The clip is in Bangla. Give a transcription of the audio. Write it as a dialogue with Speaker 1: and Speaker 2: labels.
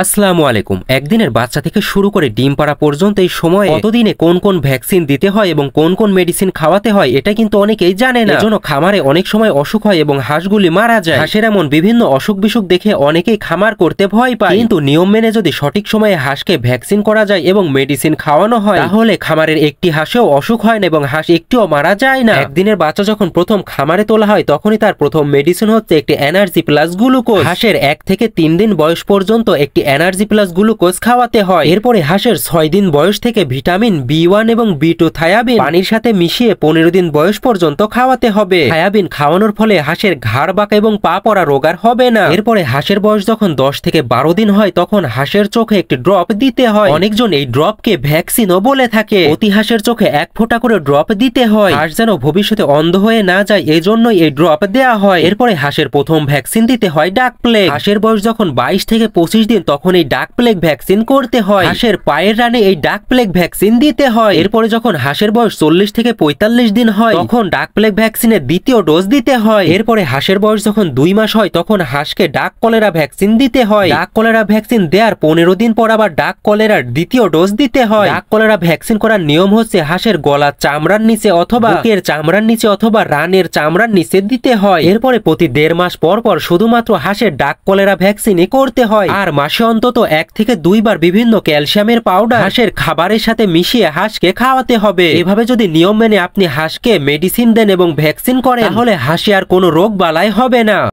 Speaker 1: আসসালামু আলাইকুম। একদিনের বাচ্চা থেকে শুরু করে ডিম পাড়া পর্যন্ত এই সময়ে কতদিনে কোন কোন ভ্যাকসিন দিতে হয় এবং কোন কোন মেডিসিন খাওয়াতে হয় এটা কিন্তু অনেকেই জানে না। এজন্য খামারে অনেক সময় অসুখ হয় এবং হাঁসগুলি মারা যায়। হাঁসের এমন বিভিন্ন অসুখ বিসুখ দেখে অনেকেই খামার করতে ভয় পায়, কিন্তু নিয়ম মেনে যদি সঠিক সময়ে হাঁসকে ভ্যাকসিন করা যায় এবং মেডিসিন খাওয়ানো হয় তাহলে খামারের একটি হাঁসেও অসুখ হয় না এবং হাঁস একটিও মারা যায় না। একদিনের বাচ্চা যখন প্রথম খামারে তোলা হয় তখনই তার প্রথম মেডিসিন হচ্ছে একটি এনার্জি প্লাস গ্লুকোজ। হাঁসের 1 থেকে 3 দিন বয়স পর্যন্ত একটি এনার্জি প্লাস গ্লুকোজ খাওয়াতে হয়। এরপরে হাঁসের 6 দিন বয়স থেকে ভিটামিন B1 এবং B2 থায়াবিন পানির সাথে মিশিয়ে 15 দিন বয়স পর্যন্ত খাওয়াতে হবে। থায়াবিন খাওয়ানোর ফলে হাঁসের ঘাড় বাঁকা এবং পা পড়া রোগ আর হবে না। এরপরে হাঁসের বয়স যখন 10 থেকে 12 দিন হয় তখন হাঁসের চোখে একটি ড্রপ দিতে হয়। অনেকজন এই ড্রপকে ভ্যাকসিনও বলে থাকে। প্রতি হাঁসের চোখে 1 ফোঁটা করে ড্রপ দিতে হয়। হাঁস যেন ভবিষ্যতে অন্ধ হয়ে না যায় এজন্যই এই ড্রপ দেয়া হয়। এরপরে হাঁসের প্রথম ভ্যাকসিন দিতে হয় ডাক প্লেগ। হাঁসের বয়স যখন 22 থেকে 25 দিন তখন এই ডাক প্লেগ ভ্যাকসিন করতে হয়। হাঁসের পায়ের রানে এই ডাক প্লেগ ভ্যাকসিন দিতে হয়। এরপরে যখন হাঁসের বয়স 40 থেকে 45 দিন হয় তখন ডাক প্লেগ ভ্যাকসিনের দ্বিতীয় ডোজ দিতে হয়। এরপরে হাঁসের বয়স যখন 2 মাস হয় তখন হাঁসকে ডাক কলেরা ভ্যাকসিন দিতে হয়। ডাক কলেরা ভ্যাকসিন দেওয়ার 15 দিন পর আবার ডাক কলেরার দ্বিতীয় ডোজ দিতে হয়। ডাক কলেরা ভ্যাকসিন করার নিয়ম হচ্ছে হাঁসের গলার চামড়ার নিচে অথবা বুকের চামড়ার নিচে অথবা রানের চামড়ার নিচে দিতে হয়। এরপরে প্রতি 1.5 মাস পর পর শুধুমাত্র হাঁসের ডাক কলেরা ভ্যাকসিনই করতে হয়। আর মাসে অন্তত 1 থেকে 2 বার বিভিন্ন ক্যালসিয়ামের পাউডার হাঁসের খাবারের সাথে মিশিয়ে হাঁসকে খাওয়াতে হবে। এভাবে যদি নিয়ম মেনে আপনি হাঁসকে মেডিসিন দেন এবং ভ্যাকসিন করেন তাহলে হাঁসে আর কোনো রোগ বালাই হবে না।